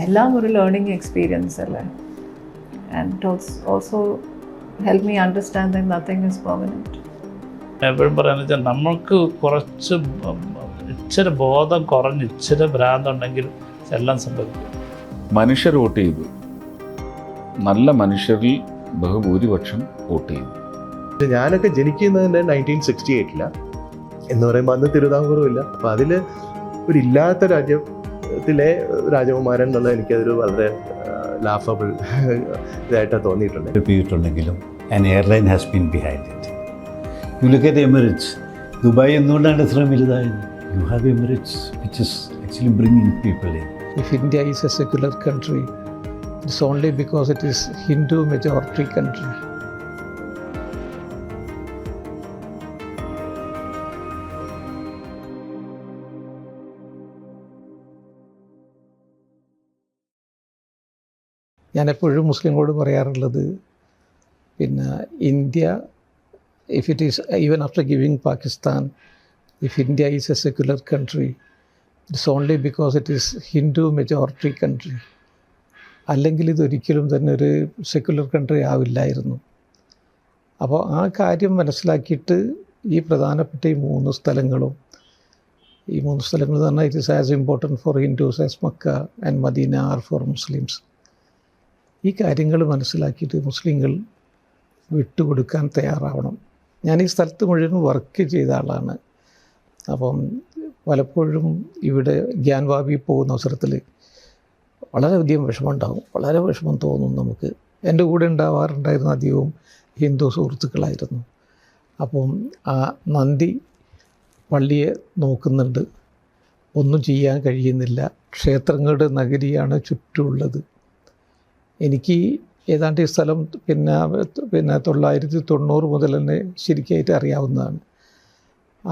എല്ലാം ഒരു learning experience അല്ലേ. And also help me understand that nothing is permanent. എപ്പോഴും പറയാന്ന് വെച്ചാൽ നമുക്ക് കുറച്ച് ഇച്ചിരി ബോധം കുറഞ്ഞ് ഇച്ചിരി ഭ്രാന്തുണ്ടെങ്കിൽ എല്ലാം സംഭവിക്കും. മനുഷ്യർ വോട്ട് ചെയ്തു, നല്ല മനുഷ്യരിൽ ബഹുഭൂരിപക്ഷം വോട്ട് ചെയ്തു. ഞാനൊക്കെ ജനിക്കുന്നത് 1968 എന്ന് പറയുമ്പോൾ അന്ന് തിരുവിതാംകൂറുമില്ല. അപ്പോൾ അതിൽ ഒരു ഇല്ലാത്ത രാജ്യത്തിലെ രാജകുമാരൻ എന്നുള്ളത് എനിക്കതൊരു വളരെ ലാഫബിൾ ഇതായിട്ടാണ് തോന്നിയിട്ടുണ്ട്. an airline has been behind it. You look at Emirates. Dubai എന്തുകൊണ്ടാണ് ഇത്ര വലുതായത്? You have Emirates which is actually bringing people in. If India is a secular country, it's only because it is Hindu majority country. ഞാൻ എപ്പോഴും മുസ്ലിങ്ങളോട് പറയാറുള്ളത്, പിന്നെ India, if it is even after giving Pakistan, if India is A secular country, it's only because it is Hindu majority country. അല്ലെങ്കിൽ ഇതൊരിക്കലും തന്നെ ഒരു secular country ആവില്ലായിരുന്നു. അപ്പോൾ ആ കാര്യം മനസ്സിലാക്കിയിട്ട് ഈ പ്രധാനപ്പെട്ട ഈ മൂന്ന് സ്ഥലങ്ങളും എന്ന് പറഞ്ഞാൽ it is as important for Hindus as Mecca and Medina are for Muslims. ഈ കാര്യങ്ങൾ മനസ്സിലാക്കിയിട്ട് മുസ്ലിങ്ങൾ വിട്ടുകൊടുക്കാൻ തയ്യാറാവണം. ഞാൻ ഈ സ്ഥലത്ത് മുഴുവൻ വർക്ക് ചെയ്ത ആളാണ്. അപ്പം പലപ്പോഴും ഇവിടെ ഗ്യാൻവാബി പോകുന്ന അവസരത്തിൽ വളരെയധികം വിഷമമുണ്ടാകും, വളരെ വിഷമം തോന്നും നമുക്ക്. എൻ്റെ കൂടെ ഉണ്ടാവാറുണ്ടായിരുന്ന അധികവും ഹിന്ദു സുഹൃത്തുക്കളായിരുന്നു. അപ്പം ആ നന്ദി പള്ളിയെ നോക്കുന്നുണ്ട്, ഒന്നും ചെയ്യാൻ കഴിയുന്നില്ല. ക്ഷേത്രങ്ങളുടെ നഗരിയാണ് ചുറ്റുമുള്ളത്. എനിക്ക് ഏതാണ്ട് ഈ സ്ഥലം പിന്നെ 990 മുതൽ തന്നെ ശരിക്കായിട്ട് അറിയാവുന്നതാണ്.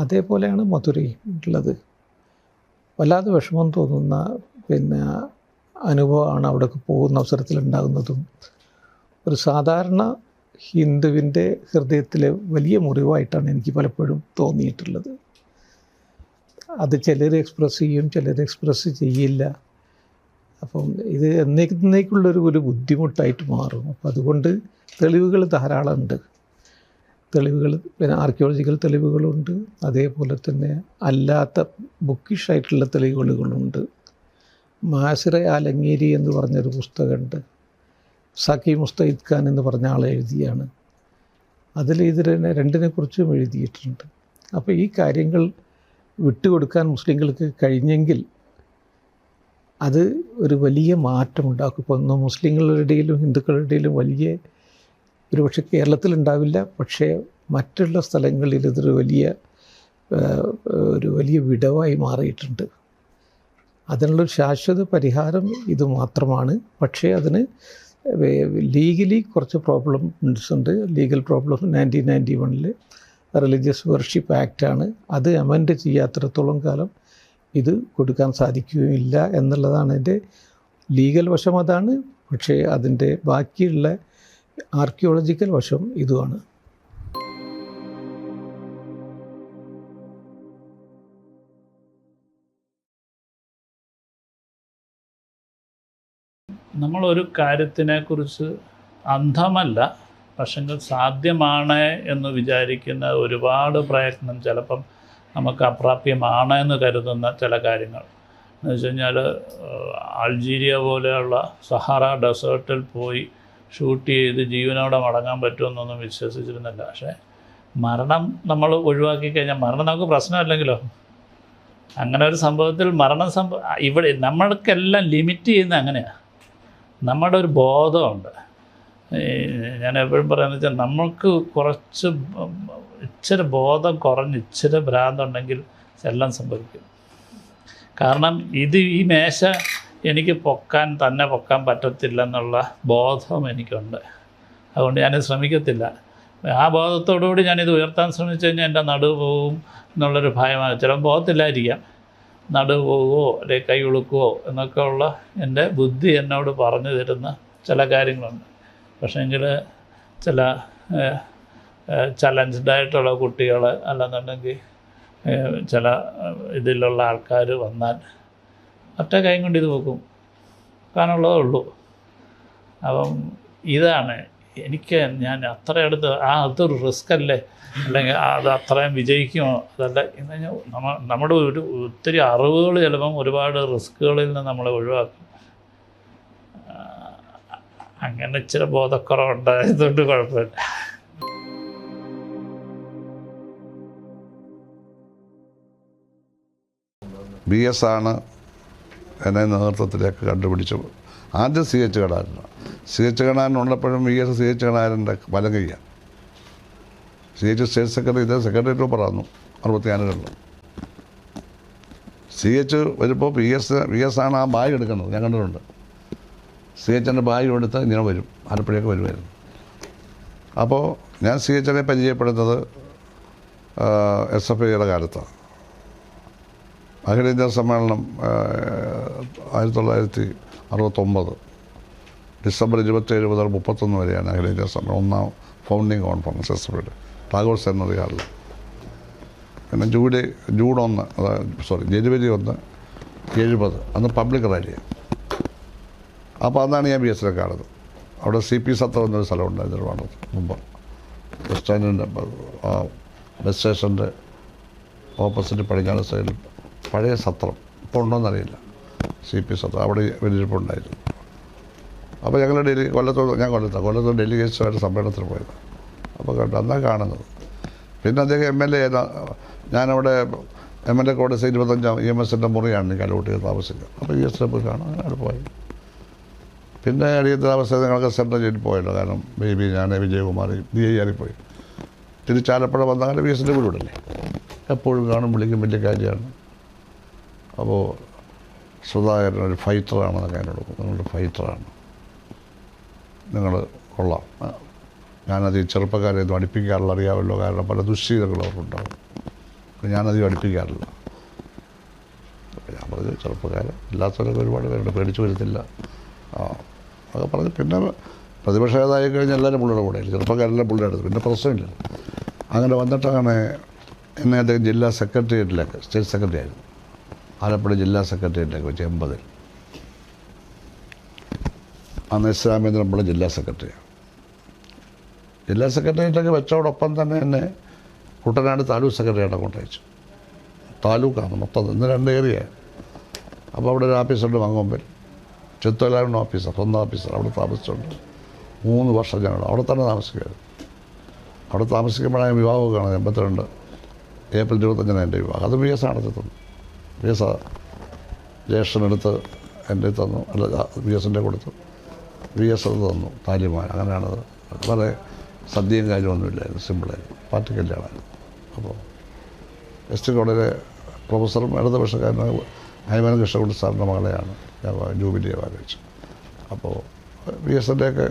അതേപോലെയാണ് മധുരയും ഉള്ളത്. വല്ലാതെ വിഷമം തോന്നുന്ന അനുഭവമാണ് അവിടേക്ക് പോകുന്ന അവസരത്തിലുണ്ടാകുന്നതും. ഒരു സാധാരണ ഹിന്ദുവിൻ്റെ ഹൃദയത്തിലെ വലിയ മുറിവായിട്ടാണ് എനിക്ക് പലപ്പോഴും തോന്നിയിട്ടുള്ളത്. അത് ചിലർ എക്സ്പ്രസ് ചെയ്യും, ചിലർ എക്സ്പ്രസ് ചെയ്യില്ല. അപ്പം ഇത് എന്നേക്കുള്ളൊരു ബുദ്ധിമുട്ടായിട്ട് മാറും. അപ്പോൾ അതുകൊണ്ട് തെളിവുകൾ ധാരാളമുണ്ട്. തെളിവുകൾ ആർക്കിയോളജിക്കൽ തെളിവുകളുണ്ട്, അതേപോലെ തന്നെ അല്ലാത്ത ബുക്കിഷായിട്ടുള്ള തെളിവുകളുണ്ട്. മാസിറ ആലങ്ങേരി എന്ന് പറഞ്ഞൊരു പുസ്തകമുണ്ട്, സഖി മുസ്തയിദ് ഖാൻ എന്ന് പറഞ്ഞ ആൾ എഴുതിയാണ്. അതിൽ ഇതിനെ രണ്ടിനെക്കുറിച്ചും എഴുതിയിട്ടുണ്ട്. അപ്പോൾ ഈ കാര്യങ്ങൾ വിട്ടുകൊടുക്കാൻ മുസ്ലിങ്ങൾക്ക് കഴിഞ്ഞെങ്കിൽ അത് ഒരു വലിയ മാറ്റമുണ്ടാക്കും. ഇപ്പോൾ ഒന്ന് മുസ്ലിങ്ങളുടെ ഇടയിലും ഹിന്ദുക്കളുടെ ഇടയിലും വലിയ ഒരുപക്ഷെ കേരളത്തിലുണ്ടാവില്ല, പക്ഷേ മറ്റുള്ള സ്ഥലങ്ങളിൽ ഇതൊരു വലിയ വിടവായി മാറിയിട്ടുണ്ട്. അതിനുള്ളൊരു ശാശ്വത പരിഹാരം ഇത് മാത്രമാണ്. പക്ഷേ അതിന് ലീഗലി കുറച്ച് പ്രോബ്ലംസ് ഉണ്ട്. ലീഗൽ പ്രോബ്ലം 1991 റിലീജിയസ് വർഷിപ്പ് ആക്റ്റാണ്. അത് അമെൻഡ് ചെയ്യാത്തിടത്തോളം കാലം ഇത് കൊടുക്കാൻ സാധിക്കുകയില്ല എന്നുള്ളതാണ് എൻ്റെ ലീഗൽ വശം. അതാണ്. പക്ഷേ അതിൻ്റെ ബാക്കിയുള്ള ആർക്കിയോളജിക്കൽ വശം ഇതുമാണ്. നമ്മളൊരു കാര്യത്തിനെക്കുറിച്ച് അന്ധമല്ല, പക്ഷെങ്കിൽ സാധ്യമാണ് എന്ന് വിചാരിക്കുന്ന ഒരുപാട് പ്രയത്നം ചിലപ്പം നമുക്ക് അപ്രാപ്യമാണ് എന്ന് കരുതുന്ന ചില കാര്യങ്ങൾ എന്ന് വെച്ച് കഴിഞ്ഞാൽ, അൾജീരിയ പോലെയുള്ള സഹാറ ഡെസേർട്ടിൽ പോയി ഷൂട്ട് ചെയ്ത് ജീവനോടെ മടങ്ങാൻ പറ്റുമെന്നൊന്നും വിശ്വസിച്ചിരുന്നില്ല. പക്ഷേ മരണം നമ്മൾ ഒഴിവാക്കി കഴിഞ്ഞാൽ മരണം നമുക്ക് പ്രശ്നമല്ലെങ്കിലോ. അങ്ങനെ ഒരു സംഭവത്തിൽ ഇവിടെ നമ്മൾക്കെല്ലാം ലിമിറ്റ് ചെയ്യുന്നത് അങ്ങനെയാണ്. നമ്മുടെ ഒരു ബോധമുണ്ട്. ഞാൻ എപ്പോഴും പറയുന്നത് വെച്ചാൽ നമ്മൾക്ക് കുറച്ച് ഇച്ചിരി ബോധം കുറഞ്ഞ് ഇച്ചിരി ഭ്രാന്തുണ്ടെങ്കിൽ എല്ലാം സംഭവിക്കും. കാരണം ഈ മേശ എനിക്ക് തന്നെ പൊക്കാൻ പറ്റത്തില്ലെന്നുള്ള ബോധം എനിക്കുണ്ട്. അതുകൊണ്ട് ഞാനിത് ശ്രമിക്കത്തില്ല. ആ ബോധത്തോടുകൂടി ഞാനിത് ഉയർത്താൻ ശ്രമിച്ചു കഴിഞ്ഞാൽ എൻ്റെ നടുവ് പോവും എന്നുള്ളൊരു ഭയമാണ്. ചിലപ്പോൾ പോകത്തില്ലായിരിക്കാം, നടുവ് പോവുമോ അല്ലെങ്കിൽ കൈ ഉളുക്കുമോ എന്നൊക്കെ ഉള്ള എൻ്റെ ബുദ്ധി എന്നോട് പറഞ്ഞു തരുന്ന ചില കാര്യങ്ങളുണ്ട്. പക്ഷേങ്കിൽ ചില ചലഞ്ച്ഡായിട്ടുള്ള കുട്ടികൾ അല്ലെന്നുണ്ടെങ്കിൽ ചില ഇതിലുള്ള ആൾക്കാർ വന്നാൽ ഒറ്റ കൈ കൊണ്ട് ഇത് വെക്കും. നടക്കാനുള്ളതേ ഉള്ളൂ. അപ്പം ഇതാണ് എനിക്ക്, ഞാൻ അത്ര അടുത്ത് അതൊരു റിസ്ക് അല്ലേ, അല്ലെങ്കിൽ അത് അത്രയും വിജയിക്കുമോ, അതല്ല എന്ന് നമ്മുടെ ഒത്തിരി അറിവുകൾ ചിലപ്പം ഒരുപാട് റിസ്ക്കുകളിൽ നിന്ന് നമ്മളെ ഒഴിവാക്കും. അങ്ങനെ ഇച്ചിരി ബോധക്കുറവുണ്ടായതുകൊണ്ട് കുഴപ്പമില്ല. BS ആണ് എന്നെ നേതൃത്വത്തിലേക്ക് കണ്ടുപിടിച്ചത്. ആദ്യം CH കടാരനാണ്. CH കടാരനുള്ളപ്പോഴും VS CH കടാരൻ്റെ വലം കയ്യാണ്. CH സ്റ്റേറ്റ് സെക്രട്ടറി, ഇതേ സെക്രട്ടറി പറഞ്ഞു 64 CH വരുമ്പോൾ VS ആണ് ആ ബാഗ് എടുക്കുന്നത്. ഞാൻ കണ്ടിട്ടുണ്ട്. CHൻ്റെ ബാഗ് എടുത്ത് ഇങ്ങനെ വരും, ആലപ്പുഴയൊക്കെ വരുമായിരുന്നു. അപ്പോൾ ഞാൻ CHനെ പരിചയപ്പെടുന്നത് SFIയുടെ കാലത്താണ്. അഖിലേന്ത്യാ സമ്മേളനം 1969 ഡിസംബർ 27 മുതൽ 31 വരെയാണ് അഖിലേന്ത്യാ സമ്മേളനം, ഒന്നാം ഫൗണ്ടിങ് കോൺഫറൻസ് SFIയുടെ ടാഗോർ സെമിനറി ഹാളിൽ. പിന്നെ ജനുവരി 1 70 അന്ന് പബ്ലിക് റാലിയാണ്. അപ്പോൾ അന്നാണ് ഞാൻ BS കാണുന്നത്. അവിടെ CP സത്രം എന്നൊരു സ്ഥലമുണ്ടായിരുന്നു ഒരുപാട് മുമ്പ്. ബസ് സ്റ്റാൻഡിൻ്റെ ബസ് സ്റ്റേഷൻ്റെ ഓപ്പോസിറ്റ് പടിഞ്ഞാറ് സൈഡിൽ പഴയ സത്രം, ഇപ്പോൾ ഉണ്ടോയെന്നറിയില്ല, CP സത്രം. അവിടെ വെടിയിരിപ്പുണ്ടായിരുന്നു. അപ്പോൾ ഞങ്ങൾ കൊല്ലത്ത് ഡെലിഗേറ്റ്സുമായിട്ട് സമ്മേളനത്തിൽ പോയത്. അപ്പോൾ കണ്ടു, അന്നാണ് കാണുന്നത്. പിന്നെ അദ്ദേഹം MLA, ഞാനവിടെ MLA കോടതി 25 EMSൻ്റെ മുറിയാണ് എനിക്ക് അലോട്ട് താമസിക്കുക. അപ്പോൾ BS പോയി കാണാം, അങ്ങനെ പോയി. പിന്നെ അടിയന്തരാവസ്ഥ ഞങ്ങൾക്ക് സെൻട്രൽ ജയിലിൽ പോയല്ലോ, കാരണം ബേബി, ഞാൻ, വിജയകുമാർ DIR പോയി. തിരിച്ചാലപ്പുഴ വന്നാൽ BSൻ്റെ വീട് വിടല്ലേ, എപ്പോഴും കാണും, വിളിക്കും, വലിയ കാര്യമാണ്. അപ്പോൾ സുധാകരൻ ഒരു ഫൈറ്ററാണെന്നൊക്കെ എന്നോട്, നിങ്ങളൊരു ഫൈറ്ററാണ്, നിങ്ങൾ കൊള്ളാം. ഞാനത് ഈ ചെറുപ്പക്കാരെയൊന്നും അടുപ്പിക്കാറില്ല, അറിയാമല്ലോ, കാരണം പല ദുശ്ശീലങ്ങളും അവർക്കുണ്ടാകും. ഞാനധികം അടുപ്പിക്കാറില്ല. ഞാൻ പറഞ്ഞു ചെറുപ്പക്കാരൻ ഇല്ലാത്തവരൊക്കെ ഒരുപാട് പേരുണ്ട്, പേടിച്ചു വരുത്തില്ല അതൊക്കെ പറഞ്ഞു. പിന്നെ പ്രതിപക്ഷ നേതായി കഴിഞ്ഞാൽ എല്ലാവരും പുള്ളിയുടെ കൂടെ, ചെറുപ്പക്കാരെല്ലാം പുള്ളിയുടെ അടുത്ത്, പിന്നെ പ്രശ്നമില്ല. അങ്ങനെ വന്നിട്ടാണ് എന്നെ അദ്ദേഹം ജില്ലാ സെക്രട്ടേറിയറ്റിലേക്ക്, സ്റ്റേറ്റ് സെക്രട്ടറി ആയിരുന്നു, ആലപ്പുഴ ജില്ലാ സെക്രട്ടേറിയറ്റിലേക്ക് വെച്ച് 80. അന്ന് S. രാമേന്ദ്രൻ ജില്ലാ സെക്രട്ടറിയാണ്. ജില്ലാ സെക്രട്ടേറിയറ്റിലേക്ക് വെച്ചതോടൊപ്പം തന്നെ എന്നെ കുട്ടനാട് താലൂക്ക് സെക്രട്ടറിയായിട്ട് കൊണ്ടയച്ചു. താലൂക്കാണ് മൊത്തം, ഇന്ന് 2 ഏരിയ. അപ്പോൾ അവിടെ ഒരു ഓഫീസുണ്ട് മങ്ങോമ്പിൽ, ചിത്തോലാവിൻ്റെ ഓഫീസർ, സ്വന്തം ഓഫീസർ. അവിടെ താമസിച്ചുണ്ട് 3 വർഷം. ഞങ്ങൾ അവിടെ തന്നെ താമസിക്കുകയായിരുന്നു. അവിടെ താമസിക്കുമ്പോഴാണ് വിവാഹമൊക്കെയാണ് 82 ഏപ്രിൽ 25 എൻ്റെ വിവാഹം. അത് BS നടത്തിത്തന്നു. BS ജ്യേഷ്ഠനെടുത്ത് എൻ്റെ തന്നു, അല്ല BSൻ്റെ കൊടുത്തു, BS അത് തന്നു, താലിമാൻ. അങ്ങനെയാണത്. വളരെ സദ്യയും കാര്യമൊന്നുമില്ലായിരുന്നു, സിമ്പിളായിരുന്നു, പാർട്ടി കല്യാണമായിരുന്നു. അപ്പോൾ ST കോളേജിലെ പ്രൊഫസറും ഇടതുപക്ഷക്കാരനായ ഹൈമാനം കൃഷ്ണകുട്ടി സാറിൻ്റെ മകളെയാണ് ജൂബിലി ആലോചിച്ചു. അപ്പോൾ BSൻ്റെയൊക്കെ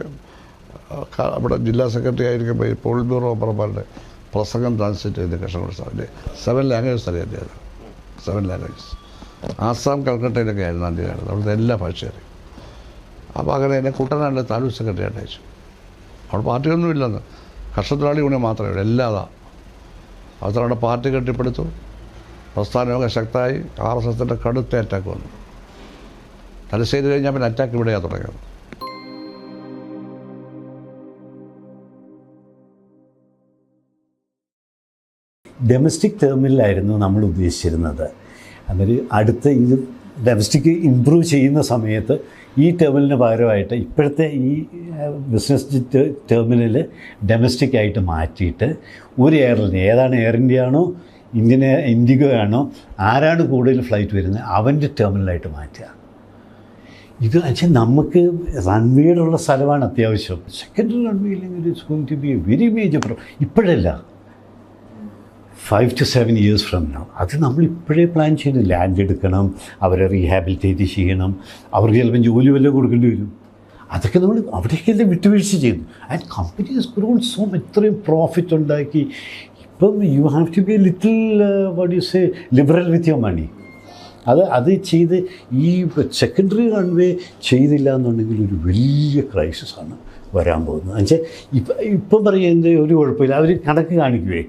അവിടെ ജില്ലാ സെക്രട്ടറി ആയിരിക്കുമ്പോൾ ഈ പോളിറ്റ് ബ്യൂറോ മെമ്പർമാരുടെ പ്രസംഗം ട്രാൻസ്ലേറ്റ് ചെയ്ത് കൃഷ്ണകുട്ടി സാറിൻ്റെ 7 ലാംഗ്വേജസ് അറിയാം. 7 ലാംഗ്വേജസ്. ആസാം കൽക്കട്ടയിലൊക്കെ ആയിരുന്നു ആദ്യമായിരുന്നു, അവിടുത്തെ എല്ലാ ഭാഷയും. അപ്പോൾ അങ്ങനെ എന്നെ കുട്ടനാട്ടിലെ താലൂക്ക് സെക്രട്ടറി ആയിട്ട് അയച്ചു. അവിടെ പാർട്ടിയൊന്നും ഇല്ലെന്ന്, കർഷകത്തൊഴിലാളി യൂണിയൻ മാത്രമേ ഉള്ളൂ, എല്ലാതാണ്. അവിടെ പാർട്ടി കെട്ടിപ്പടുത്തു, പ്രസ്ഥാനമൊക്കെ ശക്തമായി. RSSൻ്റെ കടുത്ത അറ്റാക്ക് വന്നു. തലശ്ശേരി കഴിഞ്ഞാൽ പിന്നെ അറ്റാക്ക് ഇവിടെയാണ് തുടങ്ങിയത്. ഡൊമസ്റ്റിക് ടെർമിനലായിരുന്നു നമ്മൾ ഉദ്ദേശിച്ചിരുന്നത്. അതൊരു അടുത്ത ഇത് ഡൊമസ്റ്റിക് ഇമ്പ്രൂവ് ചെയ്യുന്ന സമയത്ത് ഈ ടെർമിനലിന് പകരമായിട്ട് ഇപ്പോഴത്തെ ഈ ബിസിനസ് ടെർമിനൽ ഡൊമസ്റ്റിക് ആയിട്ട് മാറ്റിയിട്ട് ഒരു എയർലൈൻ, ഏതാണ് എയർ ഇന്ത്യ ആണോ ഇൻഡിഗോ ആണോ, ആരാണ് കൂടുതൽ ഫ്ലൈറ്റ് വരുന്നത് അവൻ്റെ ടെർമിനലായിട്ട് മാറ്റുക. ഇത് വെച്ചാൽ നമുക്ക് റൺവേയിലുള്ള സ്ഥലമാണ് അത്യാവശ്യം. സെക്കൻഡറി റൺവേ ഇല്ലെങ്കിൽ it's going to be a very major ഇപ്പോഴല്ല, 5 to 7 years ഫ്രം നൗ. അത് നമ്മൾ ഇപ്പോഴേ പ്ലാൻ ചെയ്യുന്നു. ലാൻഡ് എടുക്കണം, അവരെ റീഹാബിലിറ്റേറ്റ് ചെയ്യണം, അവർക്ക് ചിലപ്പം ജോലി വല്ലതും കൊടുക്കേണ്ടി വരും. അതൊക്കെ നമ്മൾ അവിടേക്കെല്ലാം വിട്ടുവീഴ്ച ചെയ്തു. ആൻഡ് കമ്പനീസ് ഗ്രോൺ സോ ഇത്രയും പ്രോഫിറ്റ് ഉണ്ടാക്കി. ഇപ്പം you have to be little what you say liberal with your money. അത് ചെയ്ത് ഈ സെക്കൻഡറി റൺവേ ചെയ്തില്ല എന്നുണ്ടെങ്കിൽ ഒരു വലിയ ക്രൈസിസാണ് വരാൻ പോകുന്നത്. എന്നുവെച്ചാൽ ഇപ്പം പറയുന്നത് ഒരു കുഴപ്പമില്ല, അവർ കണക്ക് കാണിക്കുവേ,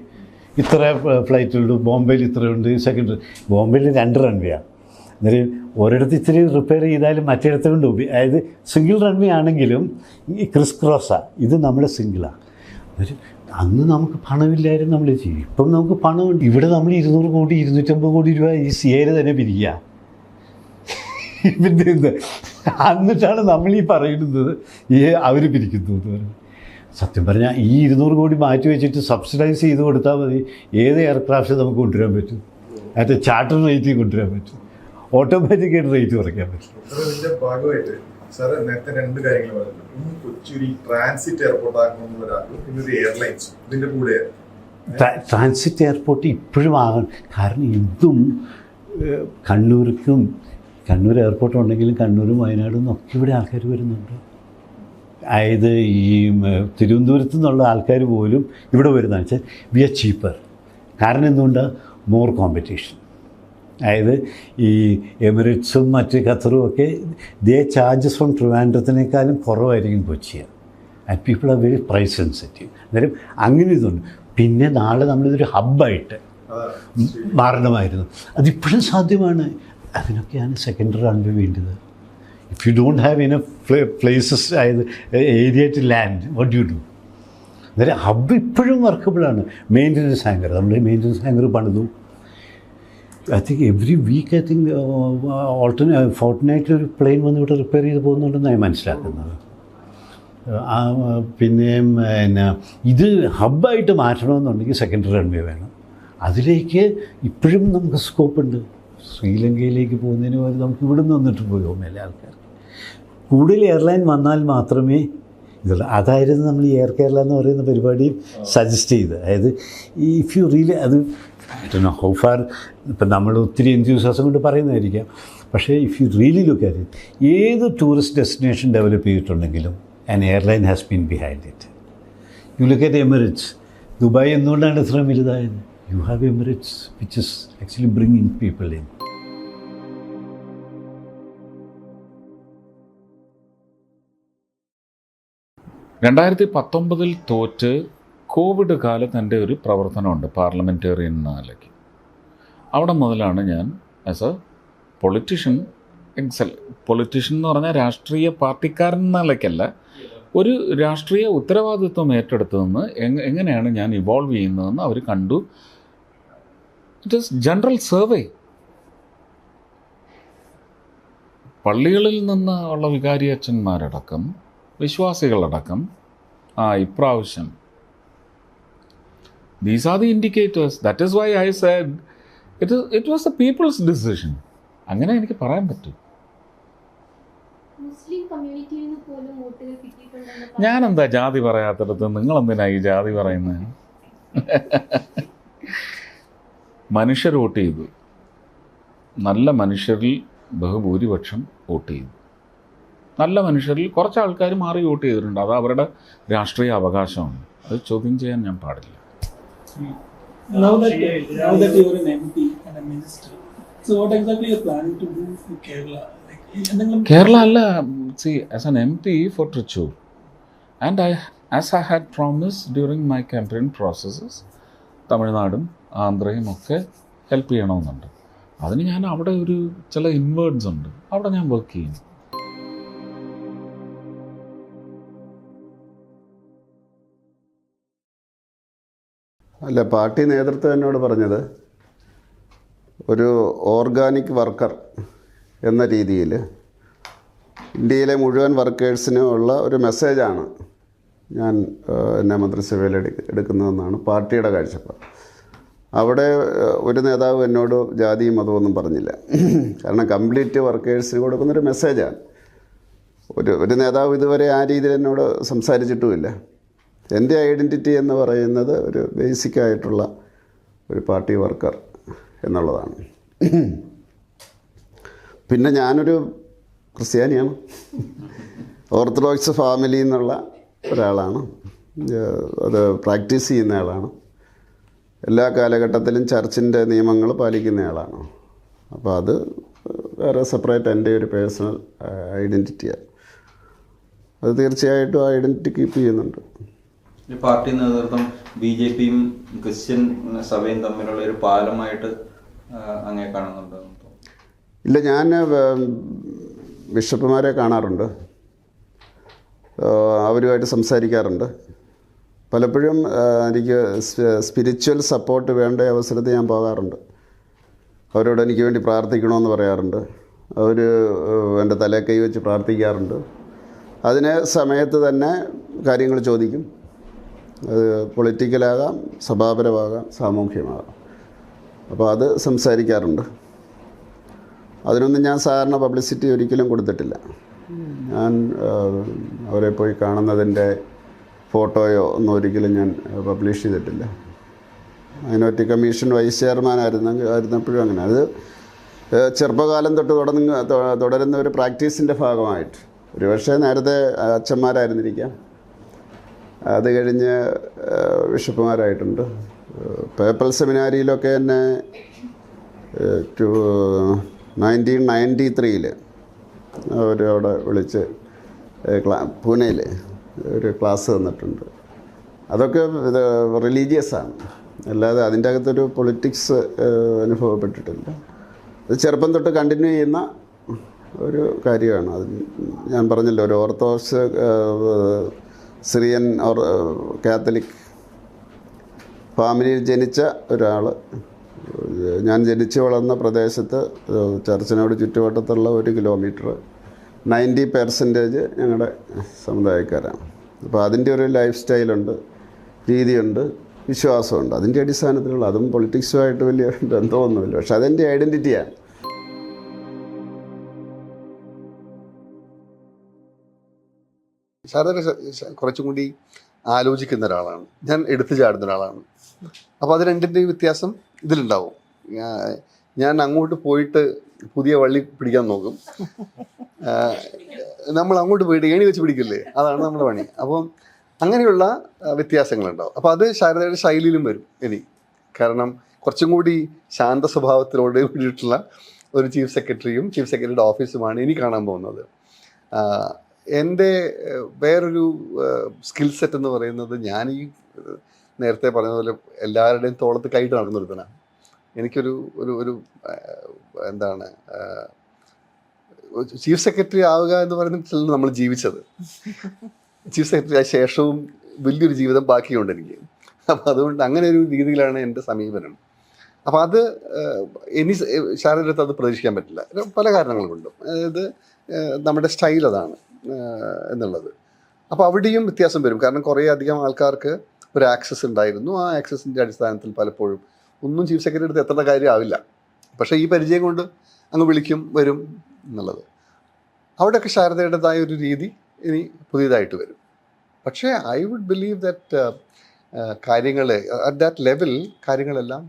ഇത്ര ഫ്ലൈറ്റുണ്ട്, ബോംബെയിൽ ഇത്രയുണ്ട്. സെക്കൻഡറി ബോംബെയിൽ 2 റൺവേയാണ്, അന്നേരം ഒരിടത്ത് ഇത്തിരി റിപ്പയർ ചെയ്താലും മറ്റിടത്ത് കൊണ്ട് അതായത് സിംഗിൾ റൺവേ ആണെങ്കിലും ഈ ക്രിസ് ക്രോസാണ്, ഇത് നമ്മുടെ സിംഗിളാണ്. അന്ന് നമുക്ക് പണമില്ലായിരുന്നു, നമ്മൾ ചെയ്യും. ഇപ്പം നമുക്ക് പണമുണ്ട്. ഇവിടെ നമ്മൾ 200 കോടി 250 കോടി രൂപ ഈ സിയയിൽ തന്നെ പിരിക്കുക. പിന്നെ എന്ത് എന്നിട്ടാണ് നമ്മൾ ഈ പറയുന്നത് അവർ പിരിക്കുന്നു എന്ന് പറയുന്നത്. സത്യം പറഞ്ഞാൽ ഈ 200 കോടി മാറ്റി വെച്ചിട്ട് സബ്സിഡൈസ് ചെയ്ത് കൊടുത്താൽ മതി, ഏത് എയർക്രാഫ്റ്റ് നമുക്ക് കൊണ്ടുവരാൻ പറ്റും. അതിൻ്റെ ചാർട്ടർ റേറ്റിൽ കൊണ്ടുവരാൻ പറ്റും, ഓട്ടോമാറ്റിക്കായിട്ട് റേറ്റ് കുറയ്ക്കാൻ പറ്റും. ഇതിന്റെ ഭാഗമായിട്ട് സാർ നേരത്തെ 2 കാര്യങ്ങൾ പറഞ്ഞു. ഒന്ന് കൊച്ചി ഒരു ട്രാൻസിറ്റ് എയർപോർട്ട് ആക്കണം എന്നുള്ള ഒരാളും, പിന്നെ ഒരു എയർലൈൻസ് ഇതിന്റെ കൂടെ. ട്രാൻസിറ്റ് എയർപോർട്ട് ഇപ്പോഴും ആകണം. കാരണം ഇതും കണ്ണൂർ എയർപോർട്ട് ഉണ്ടെങ്കിലും കണ്ണൂരും വയനാടും ഒക്കെ ഇവിടെ ആൾക്കാർ വരുന്നുണ്ട്. അതായത് ഈ തിരുവനന്തപുരത്തു നിന്നുള്ള ആൾക്കാർ പോലും ഇവിടെ വരുന്നതെന്ന് വെച്ചാൽ വി ആർ ചീപ്പർ. കാരണം എന്തുകൊണ്ടാണ്? More competition. അതായത് ഈ എമിറേറ്റ്സും മറ്റ് ഖത്തറും ഒക്കെ ദേ ചാർജസ് ഫ്രം ട്രിവാൻഡ്രത്തിനേക്കാളും കുറവായിരിക്കും കൊച്ചിയാണ്. And people are very price sensitive. അന്നേരം അങ്ങനെ ഇതുണ്ട്. പിന്നെ നാളെ നമ്മളിതൊരു ഹബ്ബായിട്ട് മാറണമായിരുന്നു. അതിപ്പോഴും സാധ്യമാണ്. അതിനൊക്കെയാണ് സെക്കൻഡറി റൺവേ വേണ്ടത്. If you don't have enough places, അതായത് area to land, what you do? അന്നേരം ഹബ്ബ് ഇപ്പോഴും വർക്കബിളാണ്. മെയിൻ്റനൻസ് ഹാങ്കർ, നമ്മൾ മെയിൻ്റനൻസ് ഹാങ്കർ പണിതു. I think every week I think ഫോർട്ട്നൈറ്റിൽ ഒരു പ്ലെയിൻ വന്ന് ഇവിടെ റിപ്പയർ ചെയ്ത് പോകുന്നുണ്ടെന്നാണ് മനസ്സിലാക്കുന്നത്. പിന്നെ ഇത് ഹബ്ബായിട്ട് മാറ്റണമെന്നുണ്ടെങ്കിൽ സെക്കൻഡറി റൺവേ വേണം. അതിലേക്ക് ഇപ്പോഴും നമുക്ക് സ്കോപ്പുണ്ട്. ശ്രീലങ്കയിലേക്ക് പോകുന്നതിന് പോലെ നമുക്ക് ഇവിടെ നിന്ന് വന്നിട്ട് പോയോ മേലെ ആൾക്കാർ. കൂടുതൽ എയർലൈൻ വന്നാൽ മാത്രമേ ഇതുള്ളൂ. അതായിരുന്നു നമ്മൾ ഈ എയർ കേരള എന്ന് പറയുന്ന പരിപാടി സജസ്റ്റ് ചെയ്ത്. അതായത് ഇഫ് യു റിയലി അത് ഹൗ ഫാർ ഇപ്പം നമ്മൾ ഒത്തിരി എൻത്യൂസിയാസം കൊണ്ട് പറയുന്നതായിരിക്കാം, പക്ഷേ if you really look at it, ഏത് ടൂറിസ്റ്റ് ഡെസ്റ്റിനേഷൻ ഡെവലപ്പ് ചെയ്തിട്ടുണ്ടെങ്കിലും an airline has been behind it. You look at Emirates. Dubai എന്തുകൊണ്ടാണ് ഇത്രയും വലുതായത്? You have Emirates which is actually bringing people in. രണ്ടായിരത്തി 19 തോറ്റ് കോവിഡ് കാലത്ത് എൻ്റെ ഒരു പ്രവർത്തനമുണ്ട് പാർലമെൻറ്റേറിയൻ എന്ന നിലയ്ക്ക്. അവിടെ മുതലാണ് ഞാൻ ആസ് എ പൊളിറ്റീഷ്യൻ എന്ന് പറഞ്ഞാൽ രാഷ്ട്രീയ പാർട്ടിക്കാരൻ എന്ന നിലയ്ക്കല്ല, ഒരു രാഷ്ട്രീയ ഉത്തരവാദിത്വം ഏറ്റെടുത്തതെന്ന് എങ്ങനെയാണ് ഞാൻ ഇവോൾവ് ചെയ്യുന്നതെന്ന് അവർ കണ്ടു. It is general survey. പള്ളികളിൽ നിന്ന് ഉള്ള വികാരിയച്ഛന്മാരടക്കം വിശ്വാസികളടക്കം ഇപ്രാവശ്യം these are the indicators. That is why I said it was the people's decision. അങ്ങനെ എനിക്ക് പറയാൻ പറ്റും. ഞാനെന്താ ജാതി പറയാത്തിടത്ത് നിങ്ങളെന്തിനാ ഈ ജാതി പറയുന്നത്? മനുഷ്യർ വോട്ട് ചെയ്തു. നല്ല മനുഷ്യരിൽ ബഹുഭൂരിപക്ഷം വോട്ട് ചെയ്തു. നല്ല മനുഷ്യരിൽ കുറച്ച് ആൾക്കാർ മാറി വോട്ട് ചെയ്തിട്ടുണ്ട്. അത് അവരുടെ രാഷ്ട്രീയ അവകാശമാണ്. അത് ചോദ്യം ചെയ്യാൻ ഞാൻ പാടില്ല. Now that you are an MP and a minister, so what exactly you are planning to do in Kerala? Kerala alla, see, as an MP for Trichy, and as I had promised during my campaign processes, തമിഴ്നാടും ആന്ധ്രയും ഒക്കെ help ചെയ്യണമെന്നുണ്ട്. അതിന് ഞാൻ അവിടെ ഒരു ചില inwards ഉണ്ട്, അവിടെ ഞാൻ വർക്ക് ചെയ്യും. അല്ല, പാർട്ടി നേതൃത്വം എന്നോട് പറഞ്ഞത് ഒരു ഓർഗാനിക് വർക്കർ എന്ന രീതിയിൽ ഇന്ത്യയിലെ മുഴുവൻ വർക്കേഴ്സിനും ഉള്ള ഒരു മെസ്സേജാണ് ഞാൻ എന്നെ മന്ത്രിസഭയിൽ എടുക്കുന്നതെന്നാണ് പാർട്ടിയുടെ കാഴ്ചപ്പാട്. അവിടെ ഒരു നേതാവ് എന്നോട് ജാതിയും മതമൊന്നും പറഞ്ഞില്ല. കാരണം കംപ്ലീറ്റ് വർക്കേഴ്സിന് കൊടുക്കുന്നൊരു മെസ്സേജാണ്. ഒരു നേതാവ് ഇതുവരെ ആ രീതിയിൽ എന്നോട് സംസാരിച്ചിട്ടുമില്ല. എൻ്റെ ഐഡൻറ്റിറ്റി എന്ന് പറയുന്നത് ഒരു ബേസിക്കായിട്ടുള്ള ഒരു പാർട്ടി വർക്കർ എന്നുള്ളതാണ്. പിന്നെ ഞാനൊരു ക്രിസ്ത്യാനിയാണ്, ഓർത്തഡോക്സ് ഫാമിലിയിൽ നിന്നുള്ള ഒരാളാണ്, അത് പ്രാക്ടീസ് ചെയ്യുന്ന ആളാണ്, എല്ലാ കാലഘട്ടത്തിലും ചർച്ചിൻ്റെ നിയമങ്ങൾ പാലിക്കുന്ന ആളാണ്. അപ്പോൾ അത് വേറെ സെപ്പറേറ്റ് എൻ്റെ ഒരു പേഴ്സണൽ ഐഡൻറ്റിറ്റിയാണ്. അത് തീർച്ചയായിട്ടും ആ ഐഡൻറ്റിറ്റി കീപ്പ് ചെയ്യുന്നുണ്ട്. ഈ പാർട്ടി നേതൃത്വം BJPയും ക്രിസ്ത്യൻ സഭയും തമ്മിലുള്ള ഒരു പാലമായിട്ട് അങ്ങനെ കാണുന്നുണ്ട്. ഇല്ല, ഞാൻ ബിഷപ്പുമാരെ കാണാറുണ്ട്, അവരുമായിട്ട് സംസാരിക്കാറുണ്ട്. പലപ്പോഴും എനിക്ക് സ്പിരിച്വൽ സപ്പോർട്ട് വേണ്ട അവസരത്തിൽ ഞാൻ പോകാറുണ്ട്. അവരോട് എനിക്ക് വേണ്ടി പ്രാർത്ഥിക്കണമെന്ന് പറയാറുണ്ട്. അവർ എൻ്റെ തലയിൽ കൈ വെച്ച് പ്രാർത്ഥിക്കാറുണ്ട്. അതിന് സമയത്ത് തന്നെ കാര്യങ്ങൾ ചോദിക്കും. അത് പൊളിറ്റിക്കലാകാം, സഭാപരമാകാം, സാമൂഹ്യമാകാം. അപ്പോൾ അത് സംസാരിക്കാറുണ്ട്. അതിനൊന്നും ഞാൻ സാധാരണ പബ്ലിസിറ്റി ഒരിക്കലും കൊടുത്തിട്ടില്ല. ഞാൻ അവരെ പോയി കാണുന്നതിൻ്റെ ഫോട്ടോയോ ഒന്നും ഒരിക്കലും ഞാൻ പബ്ലിഷ് ചെയ്തിട്ടില്ല. മൈനോറിറ്റി കമ്മീഷൻ വൈസ് ചെയർമാനായിരുന്നപ്പോഴും അങ്ങനെ. അത് ചെറുപ്പകാലം തൊട്ട് തുടരുന്ന ഒരു പ്രാക്ടീസിൻ്റെ ഭാഗമായിട്ട്. ഒരുപക്ഷെ നേരത്തെ അച്ഛന്മാരായിരുന്നിരിക്കാം, അത് കഴിഞ്ഞ് ബിഷപ്പുമാരായിട്ടുണ്ട്. പേപ്പൽ സെമിനാരിയിലൊക്കെ എന്നെ 1993 അവർ അവിടെ വിളിച്ച് പൂനെയിൽ ഒരു ക്ലാസ് തന്നിട്ടുണ്ട്. അതൊക്കെ റിലീജിയസാണ്, അല്ലാതെ അതിൻ്റെ അകത്തൊരു പൊളിറ്റിക്സ് അനുഭവപ്പെട്ടിട്ടില്ല. അത് ചെറുപ്പം തൊട്ട് കണ്ടിന്യൂ ചെയ്യുന്ന ഒരു കാര്യമാണ്. അത് ഞാൻ പറഞ്ഞല്ലോ, ഒരു ഓർത്തഡോക്സ് സിറിയൻ കാത്തലിക് ഫാമിലിയിൽ ജനിച്ച ഒരാൾ. ഞാൻ ജനിച്ചു വളർന്ന പ്രദേശത്ത് ചർച്ചിനോട് ചുറ്റുവട്ടത്തുള്ള 1 കിലോമീറ്റർ 90% ഞങ്ങളുടെ സമുദായക്കാരാണ്. അപ്പോൾ അതിൻ്റെ ഒരു ലൈഫ് സ്റ്റൈലുണ്ട്, രീതിയുണ്ട്, വിശ്വാസമുണ്ട്. അതിൻ്റെ അടിസ്ഥാനത്തിലുള്ള, അതും പൊളിറ്റിക്സുമായിട്ട് വലിയ ബന്ധമൊന്നുമില്ല, പക്ഷെ അതെൻ്റെ ഐഡൻറ്റിറ്റിയാണ്. ശാരദ കുറച്ചും കൂടി ആലോചിക്കുന്ന ഒരാളാണ്, ഞാൻ എടുത്തു ചാടുന്ന ഒരാളാണ്. അപ്പോൾ അത് രണ്ടിൻ്റെയും വ്യത്യാസം ഇതിലുണ്ടാവും. ഞാൻ അങ്ങോട്ട് പോയിട്ട് പുതിയ വള്ളി പിടിക്കാൻ നോക്കും, നമ്മൾ അങ്ങോട്ട് പോയിട്ട് ഏണി വെച്ച് പിടിക്കില്ലേ, അതാണ് നമ്മുടെ പണി. അപ്പം അങ്ങനെയുള്ള വ്യത്യാസങ്ങളുണ്ടാവും. അപ്പോൾ അത് ശാരദയുടെ ശൈലിയിലും വരും ഇനി. കാരണം കുറച്ചും കൂടി ശാന്ത സ്വഭാവത്തിലോട് കൂടിയിട്ടുള്ള ഒരു ചീഫ് സെക്രട്ടറിയും ചീഫ് സെക്രട്ടറിയുടെ ഓഫീസുമാണ് ഇനി കാണാൻ പോകുന്നത്. എൻ്റെ വേറൊരു സ്കിൽ സെറ്റ് എന്ന് പറയുന്നത്, ഞാൻ ഈ നേരത്തെ പറഞ്ഞതുപോലെ എല്ലാവരുടെയും തോളത്ത് കൈയിട്ട് നടക്കുന്ന ഒരുത്തനാണ്. എനിക്കൊരു ഒരു ഒരു എന്താണ്, ചീഫ് സെക്രട്ടറി ആവുക എന്ന് പറയുന്നത് നമ്മൾ ജീവിച്ചത്. ചീഫ് സെക്രട്ടറി ആയ ശേഷവും വലിയൊരു ജീവിതം ബാക്കിയുണ്ട് എനിക്ക്. അപ്പോൾ അതുകൊണ്ട് അങ്ങനെ ഒരു രീതിയിലാണ് എൻ്റെ സമീപനം. അപ്പോൾ അത് ഇനി ശാരദയുടെ അടുത്ത് അത് പ്രതീക്ഷിക്കാൻ പറ്റില്ല, പല കാരണങ്ങൾ കൊണ്ടും. അതായത് നമ്മുടെ സ്റ്റൈൽ അതാണ് എന്നുള്ളത്. അപ്പോൾ അവിടെയും വ്യത്യാസം വരും. കാരണം കുറേ അധികം ആൾക്കാർക്ക് ഒരു ആക്സസ് ഉണ്ടായിരുന്നു. ആ ആക്സസിൻ്റെ അടിസ്ഥാനത്തിൽ പലപ്പോഴും ഒന്നും ചീഫ് സെക്രട്ടറി അടുത്ത് എത്തേണ്ട കാര്യമാവില്ല. പക്ഷേ ഈ പരിചയം കൊണ്ട് അങ്ങ് വിളിക്കും, വരും എന്നുള്ളത്. അവിടെയൊക്കെ ശാരദയുടേതായ ഒരു രീതി ഇനി പുതിയതായിട്ട് വരും. പക്ഷേ ഐ വുഡ് ബിലീവ് ദാറ്റ് കാര്യങ്ങൾ അറ്റ് ദാറ്റ് ലെവൽ കാര്യങ്ങളെല്ലാം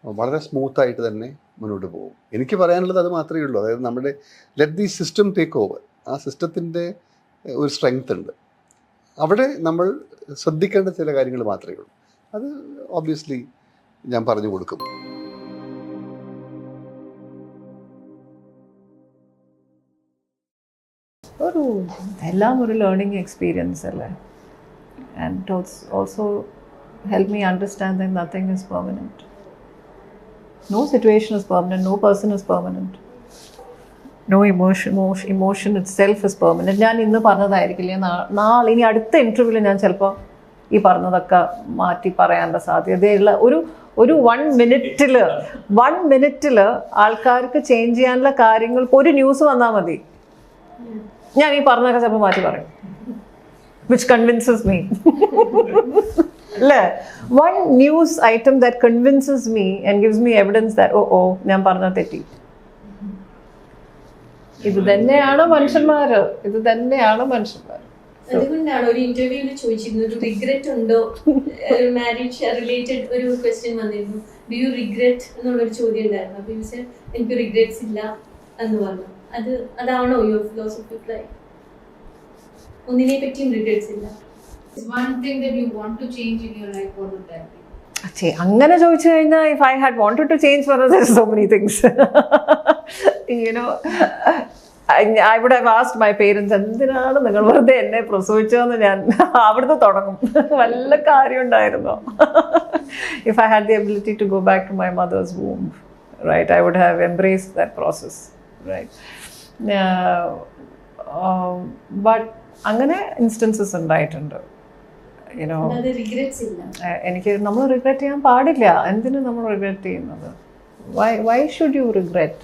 വളരെ സ്മൂത്തായിട്ട് തന്നെ മുന്നോട്ട് പോകും. എനിക്ക് പറയാനുള്ളത് അത് മാത്രമേ ഉള്ളൂ. അതായത് നമ്മുടെ let the system take over. ആ സിസ്റ്റത്തിൻ്റെ ഒരു സ്ട്രെങ്ത് ഉണ്ട്. അവിടെ നമ്മൾ ശ്രദ്ധിക്കേണ്ട ചില കാര്യങ്ങൾ മാത്രമേ ഉള്ളൂ. അത് ഓബ്വിയസ്ലി ഞാൻ പറഞ്ഞു കൊടുക്കും. എല്ലാം ഒരു ലേണിംഗ് എക്സ്പീരിയൻസ് അല്ലേ. And also help me understand that nothing is permanent. No situation is permanent, no person is permanent. No emotion itself is permanent. ഞാൻ ഇന്ന് പറഞ്ഞതായിരിക്കില്ല നാളെ, ഇനി അടുത്ത ഇൻ്റർവ്യൂവിൽ ഞാൻ ചിലപ്പോൾ ഈ പറഞ്ഞതൊക്കെ മാറ്റി പറയാനുള്ള സാധ്യതയുള്ള ഒരു 1 മിനിറ്റിൽ ആൾക്കാർക്ക് ചേഞ്ച് ചെയ്യാനുള്ള കാര്യങ്ങൾ. ഇപ്പോൾ ഒരു ന്യൂസ് വന്നാൽ മതി, ഞാൻ ഈ പറഞ്ഞതൊക്കെ ചിലപ്പോൾ മാറ്റി പറയും, വിച്ച് കൺവിൻസസ് മീ. അല്ലേ? 1 news item that convinces me and gives me evidence that ഞാൻ പറഞ്ഞ തെറ്റി. ഇത് തന്നെയാണ് മനുഷ്യന്മാർ. അതുകൊണ്ടാണ് ഒരു ഇന്റർവ്യൂവിൽ ചോദിച്ചിരുന്നത്, റിഗ്രറ്റ് ഉണ്ടോ? മാരേജ് റിലേറ്റഡ് ഒരു ക്വസ്റ്റ്യൻ വന്നിരുന്നു, ഡു യു റിഗ്രറ്റ് എന്നുള്ളൊരു ചോദ്യം ഉണ്ടായിരുന്നു. അപ്പോൾ എനിക്ക് റിഗ്രറ്റ്സ് ഇല്ല എന്ന് പറഞ്ഞു. അതാണോ യുവർ ഫിലോസഫി ഓഫ് ലൈഫ്? ഒന്നിനെ പറ്റിയും റിഗ്രറ്റ്സ് ഇല്ല. One thing that you want to change in your life, what would that be? അങ്ങനെ ചോദിച്ചു കഴിഞ്ഞാൽ, if I had wanted to change for us, there are so many things. You know, I would have asked my parents, എന്തിനാണ് നിങ്ങൾ വെറുതെ എന്നെ പ്രസവിച്ചതെന്ന് ഞാൻ അവിടുന്ന് തുടങ്ങും. വല്ല കാര്യം ഉണ്ടായിരുന്നോ? If I had the ability to go back to my mother's womb, right, I would have embraced that process. right? But അങ്ങനെ ഇൻസ്റ്റൻസസ് ഉണ്ടായിട്ടുണ്ട്. എനിക്ക് നമ്മൾ റിഗ്രറ്റ് ചെയ്യാൻ പാടില്ല. എന്തിനു നമ്മൾ റിഗ്രറ്റ് ചെയ്യുന്നത്? Why should you regret?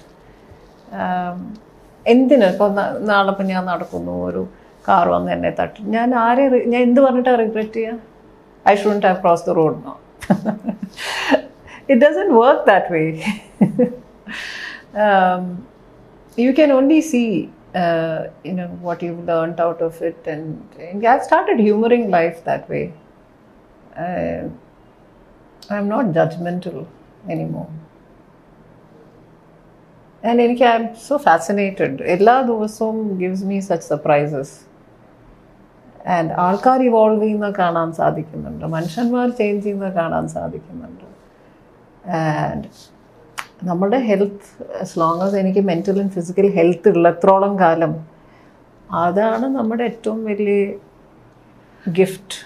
എന്തിന്? ഇപ്പോൾ നാളെ ഇപ്പം ഞാൻ നടക്കുന്നു, ഒരു കാർ വന്ന് എന്നെ തട്ടി, ഞാൻ എന്ത് പറഞ്ഞിട്ടാണ് റിഗ്രറ്റ് ചെയ്യുക? I shouldn't have cross the road no. It doesn't work that way. You can only see what you've learned out of it, and I've started humoring life that way. I'm not judgmental anymore, and I'm so fascinated. Ella ദിവസവും gives me such surprises, and ആൾക്കാർ evolve ചെയ്യുന്നത് കാണാൻ സാധിക്കുന്നുണ്ട്, മനുഷ്യന്മാർ change ചെയ്യുന്നത് കാണാൻ സാധിക്കുന്നുണ്ട്. And നമ്മുടെ ഹെൽത്ത്, ആസ് ലോങ് ആസ് എനിക്ക് മെൻ്റൽ ആൻഡ് ഫിസിക്കൽ ഹെൽത്ത് ഉള്ളത്രോളം കാലം അതാണ് നമ്മുടെ ഏറ്റവും വലിയ gift.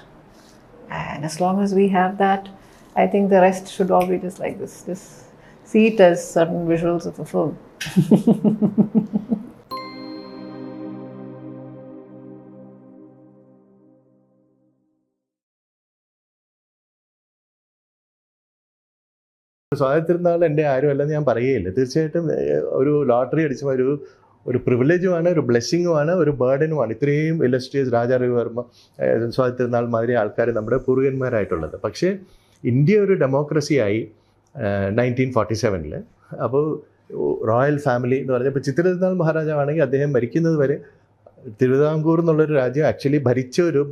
And as long as we have that, I think the rest should all be just like this. See it as certain visuals of a film. സ്വാതന്ത്ര്യനാൾ എൻ്റെ ആരുമല്ലെന്ന് ഞാൻ പറയുകയില്ല. തീർച്ചയായിട്ടും ഒരു ലോട്ടറി അടിച്ച ഒരു പ്രിവിലേജുമാണ്, ഒരു ബ്ലെസ്സിങ്ങുമാണ്, ഒരു ബേർഡനുമാണ്. ഇത്രയും ഇലസ്ട്രിയസ് രാജാ രവിവർമ്മ, സ്വാതന്ത്ര്യനാൾ മാതിരി ആൾക്കാർ നമ്മുടെ പൂർവികന്മാരായിട്ടുള്ളത്. പക്ഷേ ഇന്ത്യ ഒരു ഡെമോക്രസിയായി 1947. അപ്പോൾ റോയൽ ഫാമിലി എന്ന് പറഞ്ഞാൽ, ഇപ്പോൾ ചിത്രതിരുനാൾ മഹാരാജാവാണെങ്കിൽ അദ്ദേഹം മരിക്കുന്നത് വരെ തിരുവിതാംകൂർ എന്നുള്ളൊരു രാജ്യം ആക്ച്വലി ഭരിച്ച ഒരു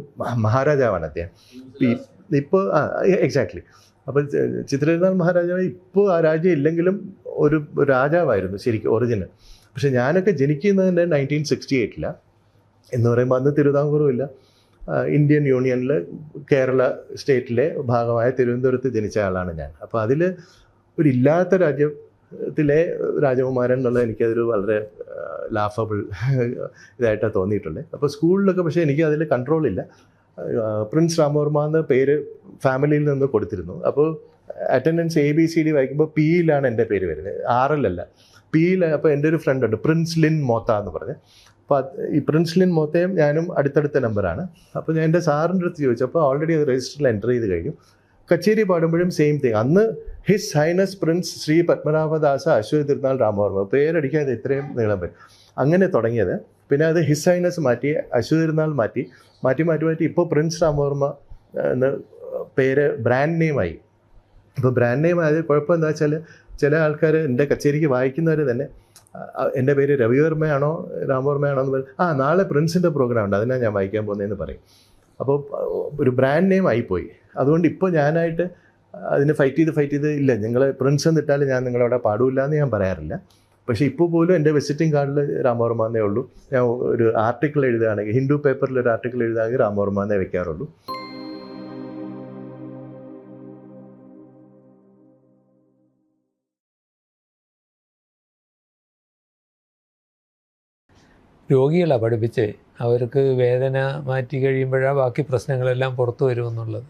മഹാരാജാവാണ് അദ്ദേഹം. ഇപ്പോൾ എക്സാക്ട്ലി. അപ്പോൾ ചിത്രതിരുനാൾ മഹാരാജാവ് ഇപ്പോൾ ആ രാജ്യം ഇല്ലെങ്കിലും ഒരു രാജാവായിരുന്നു ശരിക്കും ഒറിജിനൽ. പക്ഷെ ഞാനൊക്കെ ജനിക്കുന്നതിൻ്റെ 1968 എന്ന് പറയുമ്പോൾ അന്ന് തിരുവിതാംകൂറും ഇല്ല. ഇന്ത്യൻ യൂണിയനിൽ കേരള സ്റ്റേറ്റിലെ ഭാഗമായ തിരുവനന്തപുരത്ത് ജനിച്ച ആളാണ് ഞാൻ. അപ്പോൾ അതിൽ ഒരു ഇല്ലാത്ത രാജ്യത്തിലെ രാജകുമാരൻ എന്നുള്ളത് എനിക്കതൊരു വളരെ ലാഫബിൾ ഇതായിട്ടാണ് തോന്നിയിട്ടുള്ളത്. അപ്പോൾ സ്കൂളിലൊക്കെ പക്ഷേ എനിക്ക് അതിൽ കൺട്രോളില്ല. പ്രിൻസ് രാമവർമ്മ എന്ന പേര് ഫാമിലിയിൽ നിന്ന് കൊടുത്തിരുന്നു. അപ്പോൾ അറ്റൻഡൻസ് ABCD വായിക്കുമ്പോൾ Pയിലാണ് എൻ്റെ പേര് വരുന്നത്, RL Pയിൽ. അപ്പോൾ എൻ്റെ ഒരു ഫ്രണ്ട് ഉണ്ട്, പ്രിൻസ് ലിൻ മോത്ത എന്ന് പറഞ്ഞ്. അപ്പോൾ ഈ പ്രിൻസ് ലിൻ മോത്തയും ഞാനും അടുത്തടുത്ത നമ്പറാണ്. അപ്പോൾ ഞാൻ എൻ്റെ സാറിൻ്റെ അടുത്ത് ചോദിച്ചപ്പോൾ ഓൾറെഡി അത് രജിസ്റ്ററിൽ എൻ്റർ ചെയ്ത് കഴിഞ്ഞു. കച്ചേരി പാടുമ്പോഴും സെയിം തിങ്. അന്ന് his highness prince Shri Padmanabhadasa Ashwathi Thirunal Rama Varma, പേരടിക്കാതെ ഇത്രയും നീളം വരും. അങ്ങനെ തുടങ്ങിയത്. പിന്നെ അത് ഹിസ് ഹൈനസ് മാറ്റി, അശ്വതി തിരുനാൾ മാറ്റി ഇപ്പോൾ പ്രിൻസ് രാമവർമ്മ എന്ന പേര് ബ്രാൻഡ് നെയിമായി. ഇപ്പോൾ ബ്രാൻഡ് നെയിം ആയത് കുഴപ്പം എന്താ വെച്ചാൽ, ചില ആൾക്കാർ എൻ്റെ കച്ചേരിക്ക് വായിക്കുന്നവർ തന്നെ എൻ്റെ പേര് രവിവർമ്മയാണോ രാമവർമ്മയാണോ എന്ന് പറയും. നാളെ പ്രിൻസിൻ്റെ പ്രോഗ്രാം ഉണ്ട്, അതിനാണ് ഞാൻ വായിക്കാൻ പോകുന്നതെന്ന് പറയും. അപ്പോൾ ഒരു ബ്രാൻഡ് നെയിം ആയിപ്പോയി. അതുകൊണ്ട് ഇപ്പോൾ ഞാനായിട്ട് അതിന് ഫൈറ്റ് ചെയ്ത് ഇല്ല, നിങ്ങൾ പ്രിൻസ് എന്നിട്ടാൽ ഞാൻ നിങ്ങളവിടെ പാടില്ല എന്ന് ഞാൻ പറയാറില്ല. പക്ഷേ ഇപ്പോൾ പോലും എൻ്റെ വിസിറ്റിംഗ് കാർഡിൽ രാമവർമ്മ എന്നേ ഉള്ളൂ. ഞാൻ ഒരു ആർട്ടിക്കിൾ എഴുതുകയാണെങ്കിൽ, ഹിന്ദു പേപ്പറിൽ ഒരു ആർട്ടിക്കിൾ എഴുതുകയാണെങ്കിൽ രാമവർമ്മ എന്നേ വെക്കാറുള്ളൂ. രോഗികളെ പഠിപ്പിച്ച് അവർക്ക് വേദന മാറ്റി കഴിയുമ്പോഴാണ് ബാക്കി പ്രശ്നങ്ങളെല്ലാം പുറത്തു വരുമെന്നുള്ളത്.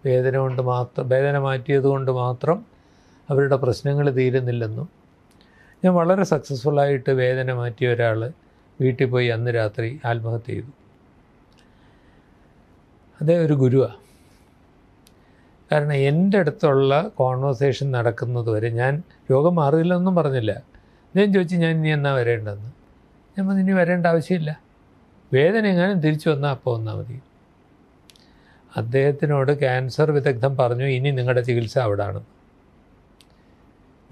വേദന മാറ്റിയത് കൊണ്ട് മാത്രം അവരുടെ പ്രശ്നങ്ങൾ തീരുന്നില്ലെന്നും, ഞാൻ വളരെ സക്സസ്ഫുള്ളായിട്ട് വേദന മാറ്റിയ ഒരാൾ വീട്ടിൽ പോയി അന്ന് രാത്രി ആത്മഹത്യ ചെയ്തു. അതേ ഒരു ഗുരുവാണ്. കാരണം എൻ്റെ അടുത്തുള്ള കോൺവെർസേഷൻ നടക്കുന്നത് വരെ ഞാൻ രോഗം മാറിയില്ലെന്നും പറഞ്ഞില്ല. ഞാൻ ചോദിച്ചു, ഞാൻ ഇനി എന്നാ വരേണ്ടതെന്ന്. ഞാൻ പറഞ്ഞു, ഇനി വരേണ്ട ആവശ്യമില്ല, വേദന എങ്ങാനും തിരിച്ചു വന്നാൽ അപ്പോൾ വന്നാൽ മതി. അദ്ദേഹത്തിനോട് ക്യാൻസർ വിദഗ്ധൻ പറഞ്ഞു, ഇനി നിങ്ങളുടെ ചികിത്സ അവിടാണ്.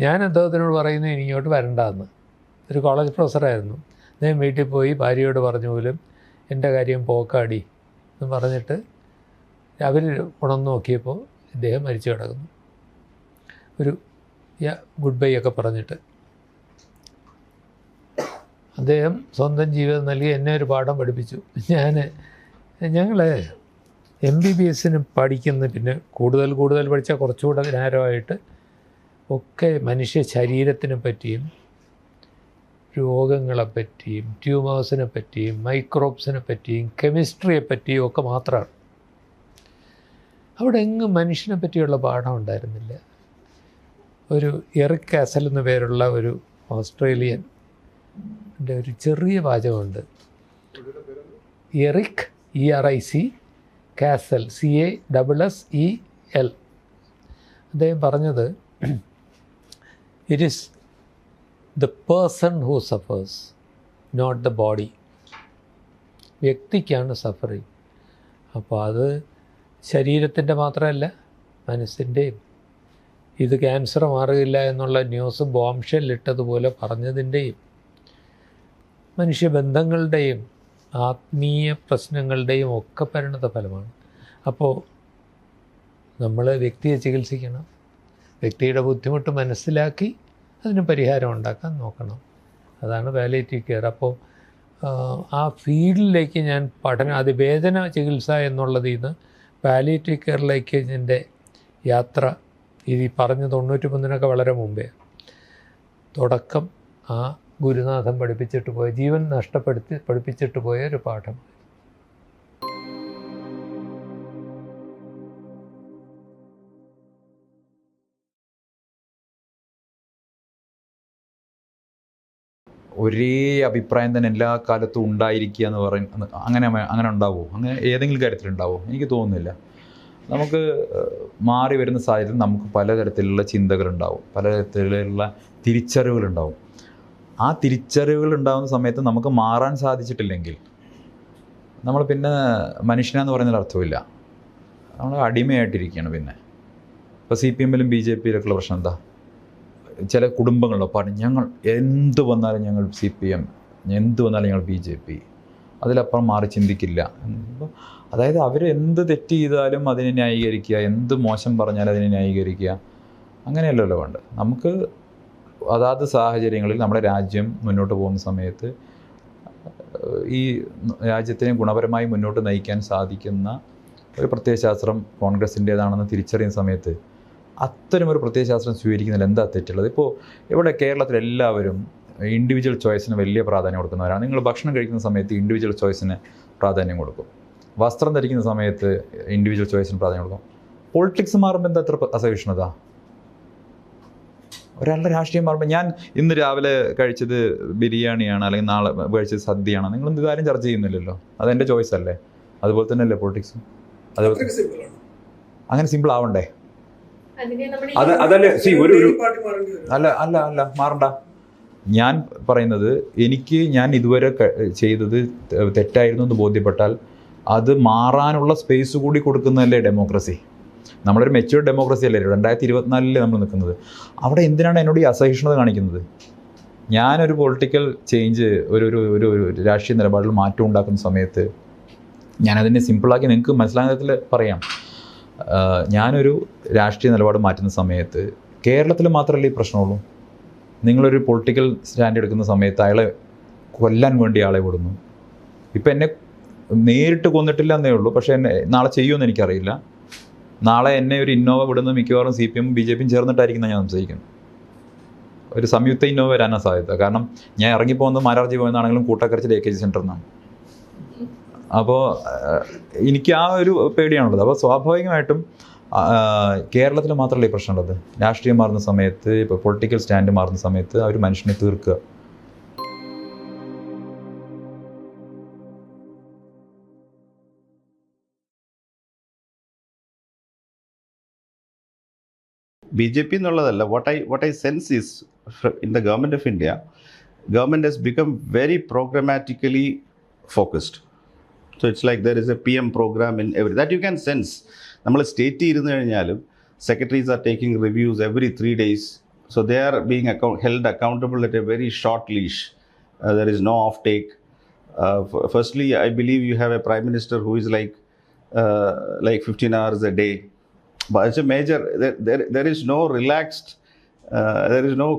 ഞാൻ അദ്ദേഹത്തിനോട് പറയുന്നു, ഇനി ഇങ്ങോട്ട് വരണ്ടെന്ന്. ഒരു കോളേജ് പ്രൊഫസറായിരുന്നു. അദ്ദേഹം വീട്ടിൽ പോയി ഭാര്യയോട് പറഞ്ഞു പോലും, എൻ്റെ കാര്യം പോക്കാടി എന്ന് പറഞ്ഞിട്ട് അവർ ഉണർന്നു നോക്കിയപ്പോൾ ഇദ്ദേഹം മരിച്ചു കിടക്കുന്നു. ഒരു ഗുഡ് ബൈ ഒക്കെ പറഞ്ഞിട്ട് അദ്ദേഹം സ്വന്തം ജീവിതം നൽകി എന്നെ ഒരു പാഠം പഠിപ്പിച്ചു. ഞങ്ങൾ MBBS പഠിക്കുന്ന, പിന്നെ കൂടുതൽ പഠിച്ചാൽ കുറച്ചുകൂടെ നേരമായിട്ട് ഒക്കെ മനുഷ്യ ശരീരത്തിനെ പറ്റിയും രോഗങ്ങളെപ്പറ്റിയും ട്യൂമേഴ്സിനെ പറ്റിയും മൈക്രോബ്സിനെ പറ്റിയും കെമിസ്ട്രിയെ പറ്റിയും ഒക്കെ മാത്രമാണ്. അവിടെ എങ്ങും മനുഷ്യനെ പറ്റിയുള്ള പാഠം ഉണ്ടായിരുന്നില്ല. ഒരു എറിക് കാസൽ എന്ന പേരുള്ള ഒരു ഓസ്ട്രേലിയൻ ഒരു ചെറിയ വാചകമുണ്ട്. Eric ERIC Cassel CASSEL. അദ്ദേഹം പറഞ്ഞത്, it is the person who suffers, not the body. വ്യക്തിക്കാണ് സഫറിങ്. അപ്പോൾ അത് ശരീരത്തിൻ്റെ മാത്രമല്ല, മനസ്സിൻ്റെയും. ഇത് ക്യാൻസർ മാറുകയില്ല എന്നുള്ള ന്യൂസ് ബോംബെല്ലിട്ടതുപോലെ പറഞ്ഞതിൻ്റെയും, മനുഷ്യബന്ധങ്ങളുടെയും ആത്മീയ പ്രശ്നങ്ങളുടെയും ഒക്കെ പരിണത ഫലമാണ്. അപ്പോൾ നമ്മൾ വ്യക്തിയെ ചികിത്സിക്കണം, വ്യക്തിയുടെ ബുദ്ധിമുട്ട് മനസ്സിലാക്കി അതിന് പരിഹാരം ഉണ്ടാക്കാൻ നോക്കണം. അതാണ് പാലിയേറ്റീവ് കെയർ. അപ്പോൾ ആ ഫീൽഡിലേക്ക് ഞാൻ അതിവേദന ചികിത്സ എന്നുള്ളതിൽ നിന്ന് പാലിയേറ്റീവ് കെയറിലേക്ക് എൻ്റെ യാത്ര ഈ പറഞ്ഞ 93 വളരെ മുമ്പേ തുടക്കം ആ ഗുരുനാഥൻ പഠിപ്പിച്ചിട്ട് പോയ, ജീവൻ പഠിപ്പിച്ചിട്ട് പോയ ഒരു പാഠം. ഒരേ അഭിപ്രായം തന്നെ എല്ലാ കാലത്തും ഉണ്ടായിരിക്കുക എന്ന് പറയുന്നത് അങ്ങനെ ഉണ്ടാവുമോ? അങ്ങനെ ഏതെങ്കിലും കാര്യത്തിലുണ്ടാവുമോ? എനിക്ക് തോന്നുന്നില്ല. നമുക്ക് മാറി വരുന്ന സാഹചര്യത്തിൽ നമുക്ക് പലതരത്തിലുള്ള ചിന്തകളുണ്ടാവും, പലതരത്തിലുള്ള തിരിച്ചറിവുകളുണ്ടാവും. ആ തിരിച്ചറിവുകൾ ഉണ്ടാകുന്ന സമയത്ത് നമുക്ക് മാറാൻ സാധിച്ചിട്ടില്ലെങ്കിൽ നമ്മൾ പിന്നെ മനുഷ്യനാന്ന് പറയുന്നതിൽ അർത്ഥമില്ല, നമ്മൾ അടിമയായിട്ടിരിക്കുകയാണ്. പിന്നെ ഇപ്പോൾ CPM-ലും BJP-യിലൊക്കെയുള്ള പ്രശ്നം എന്താ? ചില കുടുംബങ്ങളിലോ പറഞ്ഞു, ഞങ്ങൾ എന്ത് വന്നാലും ഞങ്ങൾ CPM, എന്ത് വന്നാലും ഞങ്ങൾ BJP, അതിലപ്പുറം മാറി ചിന്തിക്കില്ല. അതായത് അവർ എന്ത് തെറ്റ് ചെയ്താലും അതിനെ ന്യായീകരിക്കുക, എന്ത് മോശം പറഞ്ഞാലും അതിനെ ന്യായീകരിക്കുക, അങ്ങനെയല്ലല്ലോ വേണ്ട. നമുക്ക് അതാത് സാഹചര്യങ്ങളിൽ നമ്മുടെ രാജ്യം മുന്നോട്ട് പോകുന്ന സമയത്ത് ഈ രാജ്യത്തിനെ ഗുണപരമായി മുന്നോട്ട് നയിക്കാൻ സാധിക്കുന്ന ഒരു പ്രത്യയശാസ്ത്രം കോൺഗ്രസിൻ്റേതാണെന്ന് തിരിച്ചറിയുന്ന സമയത്ത് അത്തരമൊരു പ്രത്യയശാസ്ത്രം സ്വീകരിക്കുന്നതിൽ എന്താ തെറ്റുള്ളത്? ഇപ്പോൾ ഇവിടെ കേരളത്തിലെല്ലാവരും ഇൻഡിവിജ്വൽ ചോയ്സിന് വലിയ പ്രാധാന്യം കൊടുക്കുന്നവരാണ്. നിങ്ങൾ ഭക്ഷണം കഴിക്കുന്ന സമയത്ത് ഇൻഡിവിജ്വൽ ചോയ്സിന് പ്രാധാന്യം കൊടുക്കും, വസ്ത്രം ധരിക്കുന്ന സമയത്ത് ഇൻഡിവിജ്വൽ ചോയ്സിന് പ്രാധാന്യം കൊടുക്കും. പൊളിറ്റിക്സ് മാറുമ്പോൾ എന്താ അത്ര അസഹിഷ്ണുത? ഒരാളുടെ രാഷ്ട്രീയം മാറുമ്പോൾ, ഞാൻ ഇന്ന് രാവിലെ കഴിച്ചത് ബിരിയാണിയാണ് അല്ലെങ്കിൽ നാളെ കഴിച്ചത് സദ്യയാണ്, നിങ്ങളൊന്നും ഇതാരും ചർച്ച ചെയ്യുന്നില്ലല്ലോ. അതെൻ്റെ ചോയ്സ് അല്ലേ? അതുപോലെ തന്നെ അല്ലേ പൊളിറ്റിക്സും? അതുപോലെ അങ്ങനെ സിമ്പിൾ ആവണ്ടേ? അതല്ലേ ഒരു അല്ല അല്ല അല്ല മാറണ്ട. ഞാൻ പറയുന്നത്, ഞാൻ ഇതുവരെ ചെയ്തത് തെറ്റായിരുന്നു എന്ന് ബോധ്യപ്പെട്ടാൽ അത് മാറാനുള്ള സ്പേസ് കൂടി കൊടുക്കുന്നതല്ലേ ഡെമോക്രസി? നമ്മളൊരു മെച്യൂർഡ് ഡെമോക്രസി അല്ലേ 2024 നമ്മൾ നിൽക്കുന്നത്. അവിടെ എന്തിനാണ് എന്നോട് ഈ അസഹിഷ്ണുത കാണിക്കുന്നത്? ഞാനൊരു പൊളിറ്റിക്കൽ ചേഞ്ച്, ഒരു രാഷ്ട്രീയ നിലപാടിൽ മാറ്റം ഉണ്ടാക്കുന്ന സമയത്ത് ഞാനതിനെ സിമ്പിളാക്കി നിങ്ങൾക്ക് മനസ്സിലാകുന്ന തരത്തിൽ പറയാം. ഞാനൊരു രാഷ്ട്രീയ നിലപാട് മാറ്റുന്ന സമയത്ത് കേരളത്തിൽ മാത്രമല്ലേ ഈ പ്രശ്നമുള്ളൂ. നിങ്ങളൊരു പൊളിറ്റിക്കൽ സ്റ്റാൻഡ് എടുക്കുന്ന സമയത്ത് അയാളെ കൊല്ലാൻ വേണ്ടി ആളെ വിടുന്നു. ഇപ്പം എന്നെ നേരിട്ട് കൊന്നിട്ടില്ല എന്നേ ഉള്ളൂ, പക്ഷേ എന്നെ നാളെ ചെയ്യുമെന്ന് എനിക്കറിയില്ല. നാളെ എന്നെ ഒരു ഇന്നോവ വിടുന്നത് മിക്കവാറും CPM-ഉം BJP-യും ചേർന്നിട്ടായിരിക്കും ഞാൻ സംശയിക്കുന്നത്. ഒരു സംയുക്ത ഇന്നോവ വരാനാണ് സാധ്യത. കാരണം ഞാൻ ഇറങ്ങിപ്പോകുന്നത് മാരാർജി പോയെന്നാണെങ്കിലും കൂട്ടക്കരച്ചിൽ AKG സെൻറ്ററിൽ നിന്നാണ്. അപ്പോൾ എനിക്ക് ആ ഒരു പേടിയാണുള്ളത്. അപ്പോൾ സ്വാഭാവികമായിട്ടും കേരളത്തിൽ മാത്രമല്ല ഈ പ്രശ്നമുള്ളത്. രാഷ്ട്രീയം മാറുന്ന സമയത്ത്, ഇപ്പോൾ പൊളിറ്റിക്കൽ സ്റ്റാൻഡ് മാറുന്ന സമയത്ത് ആ ഒരു മനുഷ്യനെ തീർക്കുക. BJP എന്നുള്ളതല്ല. what I sense is in the government of India, government has become very programmatically focused. So it's like there is a PM program in every, that you can sense. നമ്മൾ സ്റ്റേറ്റിൽ ഇരുന്ന് കഴിഞ്ഞാലും secretaries are taking reviews every 3 days. So they are being held accountable at a very short leash. There is no off take. Firstly, I believe you have a prime minister who is like 15 hours a day. But it's a major, there is no relaxed, there is no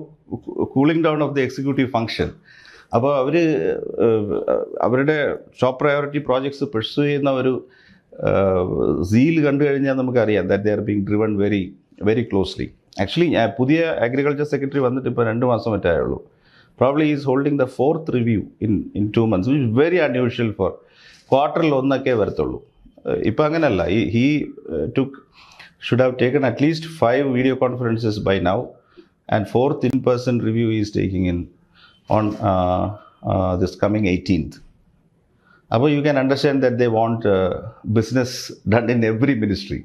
cooling down of the executive function. അപ്പോൾ അവരുടെ top priority projects pursue ചെയ്യുന്ന ഒരു seal കണ്ടു കഴിഞ്ഞാൽ നമുക്കറിയാം that they are being driven very very closely. Actually പുതിയ agriculture secretary വന്നിട്ട് ഇപ്പോൾ 2 മാസം മറ്റേ ആയുള്ളൂ. Probably is holding the 4th review in 2 months, which is very unusual for ക്വാർട്ടറിൽ 1 വരത്തുള്ളൂ. ഇപ്പം അങ്ങനെയല്ല. He should have taken at least 5 video conferences by now, and 4th in-person review he is taking in this coming 18th. അപ്പോൾ you can understand that they want business done in every ministry.